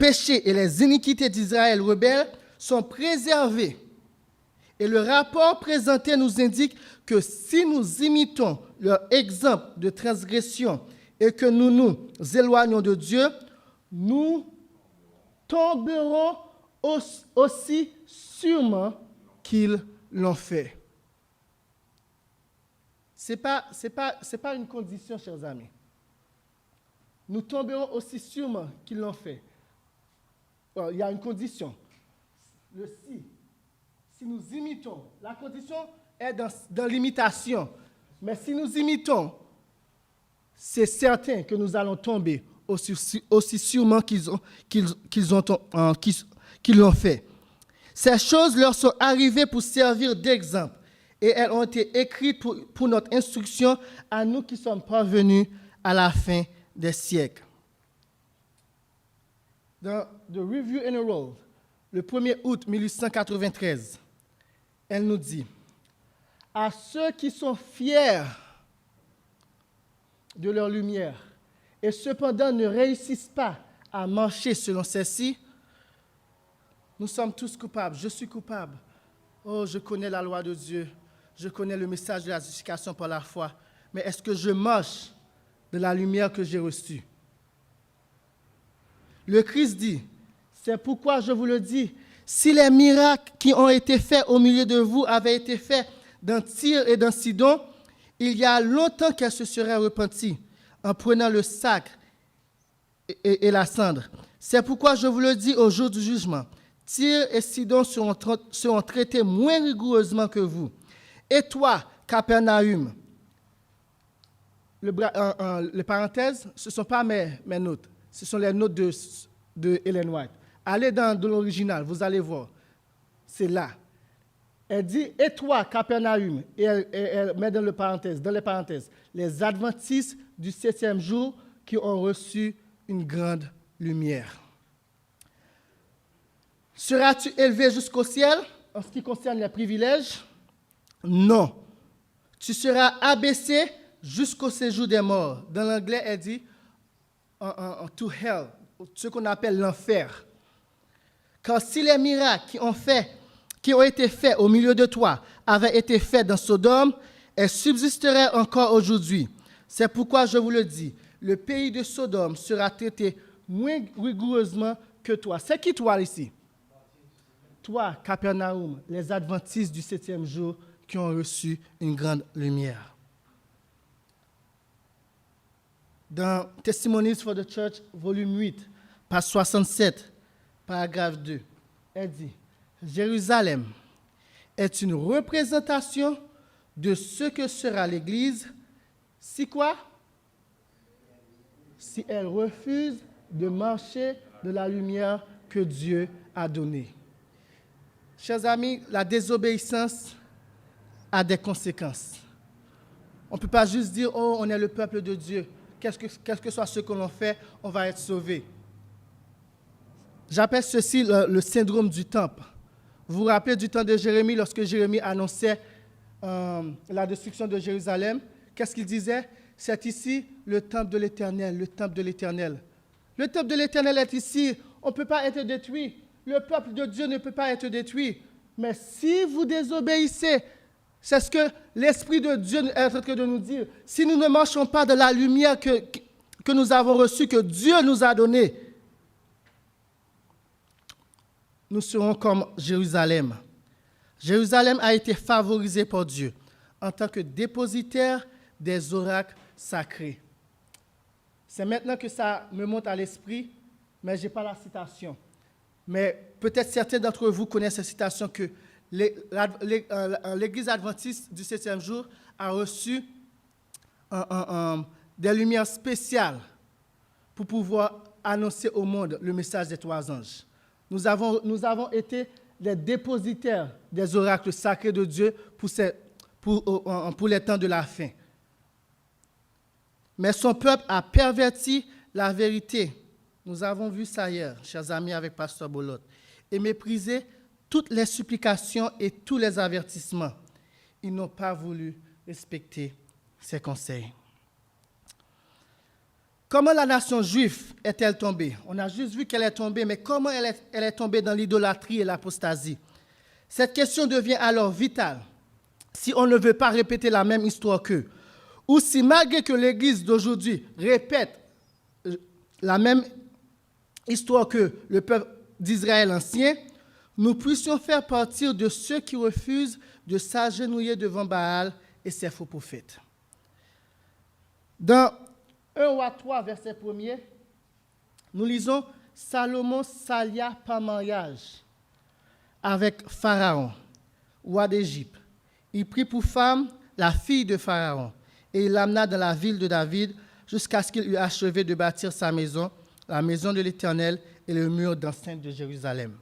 péchés et les iniquités d'Israël rebelles sont préservés. Et le rapport présenté nous indique que si nous imitons leur exemple de transgression et que nous nous éloignons de Dieu, nous tomberons aussi sûrement qu'ils l'ont fait. Ce n'est pas une condition, chers amis. Nous tomberons aussi sûrement qu'ils l'ont fait. Il y a une condition. Le si. Si nous imitons, la condition est dans l'imitation. Mais si nous imitons, c'est certain que nous allons tomber aussi sûrement qu'ils l'ont fait. Ces choses leur sont arrivées pour servir d'exemple et elles ont été écrites pour notre instruction à nous qui sommes parvenus à la fin des siècles. Dans The Review and Herald, le 1er août 1893, elle nous dit « À ceux qui sont fiers de leur lumière et cependant ne réussissent pas à marcher selon celle-ci, nous sommes tous coupables. Je suis coupable. Oh, je connais la loi de Dieu. Je connais le message de la justification par la foi. Mais est-ce que je marche de la lumière que j'ai reçue? Le Christ dit, c'est pourquoi je vous le dis, si les miracles qui ont été faits au milieu de vous avaient été faits dans Tyr et dans Sidon, il y a longtemps qu'elle se serait repentie en prenant le sac et la cendre. C'est pourquoi je vous le dis au jour du jugement, Tyr et Sidon seront traités moins rigoureusement que vous. Et toi, Capernaum, les parenthèses, ce ne sont pas mes notes, ce sont les notes de Ellen White. Allez dans l'original, vous allez voir. C'est là. Elle dit, et toi, Capernaum, et elle met dans les parenthèses, les adventistes du 7e jour qui ont reçu une grande lumière. Seras-tu élevé jusqu'au ciel en ce qui concerne les privilèges? Non. Tu seras abaissé jusqu'au séjour des morts. Dans l'anglais, elle dit to hell, ce qu'on appelle l'enfer. Car si les miracles qui ont été faits au milieu de toi avaient été faits dans Sodome, elles subsisteraient encore aujourd'hui. C'est pourquoi je vous le dis, le pays de Sodome sera traité moins rigoureusement que toi. C'est qui toi ici? Toi, Capernaum, les adventistes du 7e jour qui ont reçu une grande lumière. Dans Testimonies for the Church, volume 8, page 67, paragraphe 2, elle dit « Jérusalem est une représentation de ce que sera l'Église, si quoi? Si elle refuse de marcher de la lumière que Dieu a donnée. » Chers amis, la désobéissance a des conséquences. On ne peut pas juste dire « Oh, on est le peuple de Dieu. Quel que soit ce que l'on fait, on va être sauvé. » J'appelle ceci le syndrome du temple. Vous vous rappelez du temps de Jérémie, lorsque Jérémie annonçait la destruction de Jérusalem? Qu'est-ce qu'il disait? C'est ici le temple de l'Éternel, le temple de l'Éternel. Le temple de l'Éternel est ici, on ne peut pas être détruit. Le peuple de Dieu ne peut pas être détruit. Mais si vous désobéissez, c'est ce que l'Esprit de Dieu est en train de nous dire. Si nous ne marchons pas de la lumière que nous avons reçue, que Dieu nous a donnée, nous serons comme Jérusalem. Jérusalem a été favorisée par Dieu en tant que dépositaire des oracles sacrés. C'est maintenant que ça me monte à l'esprit, mais je n'ai pas la citation. Mais peut-être certains d'entre vous connaissent cette citation que l'Église adventiste du 7e jour a reçu des lumières spéciales pour pouvoir annoncer au monde le message des 3 anges. Nous avons été les dépositaires des oracles sacrés de Dieu pour les temps de la fin. Mais son peuple a perverti la vérité. Nous avons vu ça hier, chers amis, avec Pasteur Bolot, et méprisé toutes les supplications et tous les avertissements. Ils n'ont pas voulu respecter ses conseils. Comment la nation juive est-elle tombée? On a juste vu qu'elle est tombée, mais comment elle est tombée dans l'idolâtrie et l'apostasie? Cette question devient alors vitale si on ne veut pas répéter la même histoire qu'eux, ou si malgré que l'Église d'aujourd'hui répète la même histoire que le peuple d'Israël ancien, nous puissions faire partie de ceux qui refusent de s'agenouiller devant Baal et ses faux prophètes. Dans 1 Roi 3, verset 1er, nous lisons « Salomon s'allia par mariage avec Pharaon, roi d'Égypte. Il prit pour femme la fille de Pharaon, et il l'amena dans la ville de David jusqu'à ce qu'il eût achevé de bâtir sa maison, la maison de l'Éternel et le mur d'enceinte de Jérusalem. »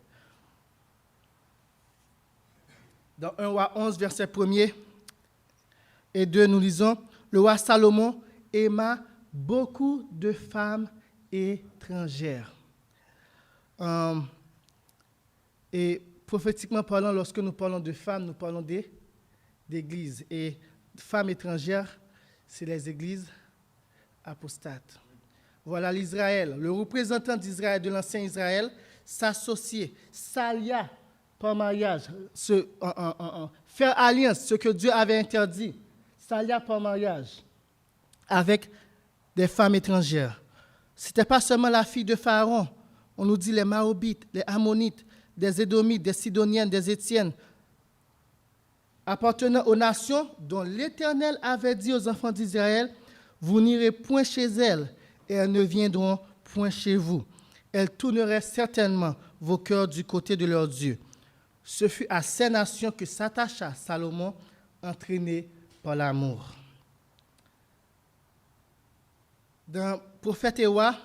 Dans 1 Roi 11, verset 1er et 2, nous lisons « Le roi Salomon aima beaucoup de femmes étrangères. » Et prophétiquement parlant, lorsque nous parlons de femmes, nous parlons d'églises. Et femmes étrangères, c'est les églises apostates. Voilà l'Israël. Le représentant d'Israël, de l'ancien Israël, s'associer, s'allia par mariage, faire alliance, ce que Dieu avait interdit, s'allia par mariage avec des femmes étrangères. Ce n'était pas seulement la fille de Pharaon. On nous dit les Maobites, les Ammonites, des Édomites, des Sidoniennes, des Étiennes, appartenant aux nations dont l'Éternel avait dit aux enfants d'Israël, « Vous n'irez point chez elles, et elles ne viendront point chez vous. Elles tourneraient certainement vos cœurs du côté de leur Dieu. » Ce fut à ces nations que s'attacha Salomon, entraîné par l'amour. Dans Prophète et Roi,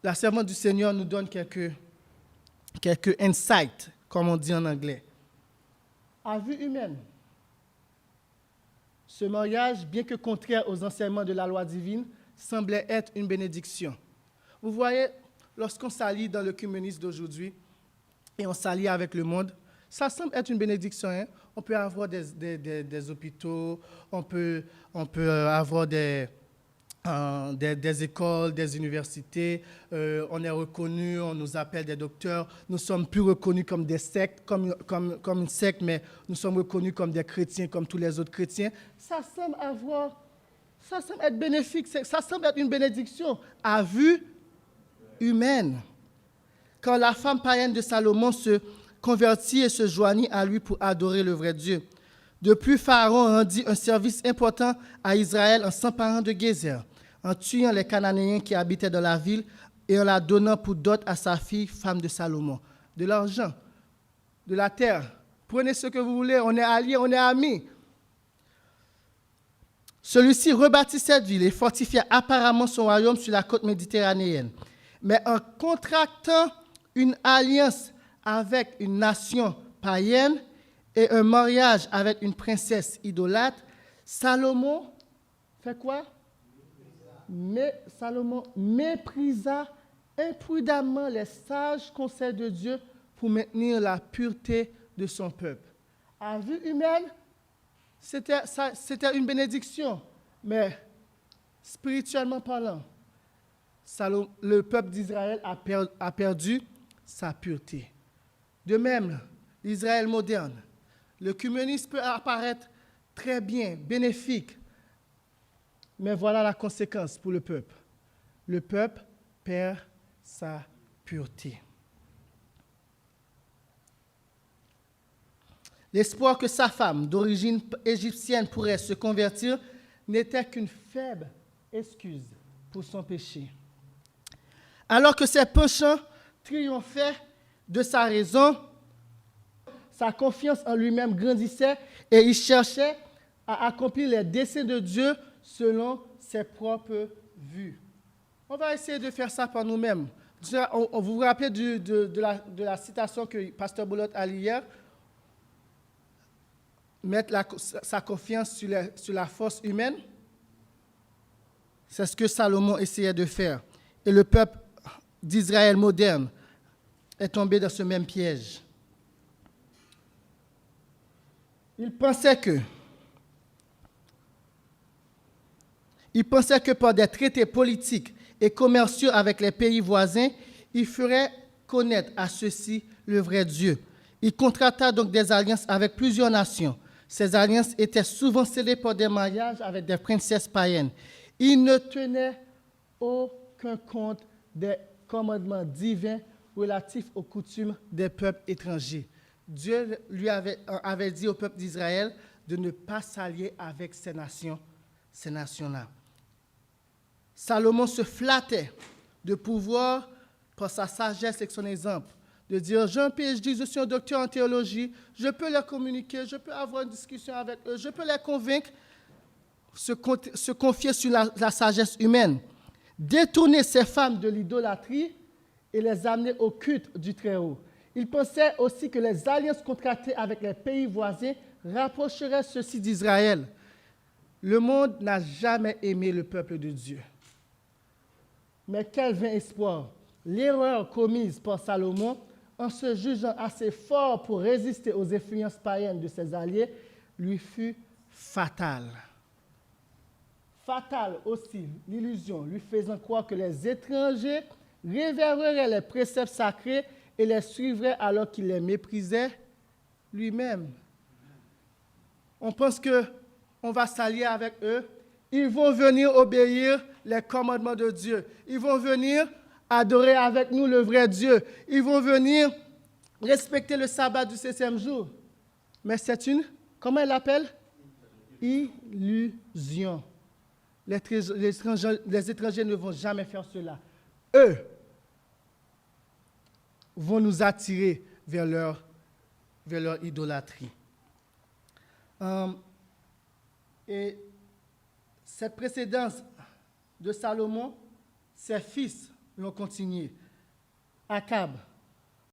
la servante du Seigneur nous donne quelques insights, comme on dit en anglais. À vue humaine, ce mariage, bien que contraire aux enseignements de la loi divine, semblait être une bénédiction. Vous voyez, lorsqu'on s'allie dans l'œcuménisme d'aujourd'hui et on s'allie avec le monde, ça semble être une bénédiction. Hein? On peut avoir des hôpitaux, on peut avoir des écoles, des universités, on est reconnu, on nous appelle des docteurs, nous sommes plus reconnus comme des sectes, comme une secte, mais nous sommes reconnus comme des chrétiens, comme tous les autres chrétiens. Ça semble être bénéfique, ça semble être une bénédiction à vue humaine. Quand la femme païenne de Salomon se convertit et se joignit à lui pour adorer le vrai Dieu. De plus, Pharaon rendit un service important à Israël en s'emparant de Gézer, en tuant les Cananéens qui habitaient dans la ville et en la donnant pour dot à sa fille, femme de Salomon. De l'argent, de la terre. Prenez ce que vous voulez, on est alliés, on est amis. Celui-ci rebâtit cette ville et fortifia apparemment son royaume sur la côte méditerranéenne. Mais en contractant une alliance avec une nation païenne et un mariage avec une princesse idolâtre, Salomon fait quoi? Mais Salomon méprisa imprudemment les sages conseils de Dieu pour maintenir la pureté de son peuple. À vue humaine, c'était une bénédiction, mais spirituellement parlant, le peuple d'Israël a perdu sa pureté. De même, l'Israël moderne, l'œcuménisme peut apparaître très bien, bénéfique, mais voilà la conséquence pour le peuple. Le peuple perd sa pureté. L'espoir que sa femme, d'origine égyptienne, pourrait se convertir n'était qu'une faible excuse pour son péché. Alors que ses penchants triomphaient de sa raison, sa confiance en lui-même grandissait et il cherchait à accomplir les desseins de Dieu selon ses propres vues. On va essayer de faire ça par nous-mêmes. Vous vous rappelez de la citation que Pasteur Boulot a lue hier? Mettre sa confiance sur la force humaine. C'est ce que Salomon essayait de faire. Et le peuple d'Israël moderne est tombé dans ce même piège. Il Il pensait que par des traités politiques et commerciaux avec les pays voisins, il ferait connaître à ceux-ci le vrai Dieu. Il contracta donc des alliances avec plusieurs nations. Ces alliances étaient souvent scellées par des mariages avec des princesses païennes. Il ne tenait aucun compte des commandements divins relatifs aux coutumes des peuples étrangers. Dieu lui avait dit au peuple d'Israël de ne pas s'allier avec ces nations-là. Salomon se flattait de pouvoir, par sa sagesse et son exemple, de dire, j'ai un PhD, je suis un docteur en théologie, je peux leur communiquer, je peux avoir une discussion avec eux, je peux les convaincre, se confier sur la sagesse humaine, détourner ces femmes de l'idolâtrie et les amener au culte du Très-Haut. Il pensait aussi que les alliances contractées avec les pays voisins rapprocheraient ceux-ci d'Israël. Le monde n'a jamais aimé le peuple de Dieu. Mais quel vain espoir! L'erreur commise par Salomon, en se jugeant assez fort pour résister aux influences païennes de ses alliés, lui fut fatale. Fatale aussi l'illusion lui faisant croire que les étrangers révéreraient les préceptes sacrés et les suivraient alors qu'il les méprisait lui-même. On pense qu'on va s'allier avec eux. Ils vont venir obéir les commandements de Dieu. Ils vont venir adorer avec nous le vrai Dieu. Ils vont venir respecter le sabbat du 7e jour. Mais c'est une, comment elle l'appelle? Illusion. Les étrangers ne vont jamais faire cela. Eux vont nous attirer vers leur idolâtrie. Et cette précédence de Salomon, ses fils l'ont continué. Akab,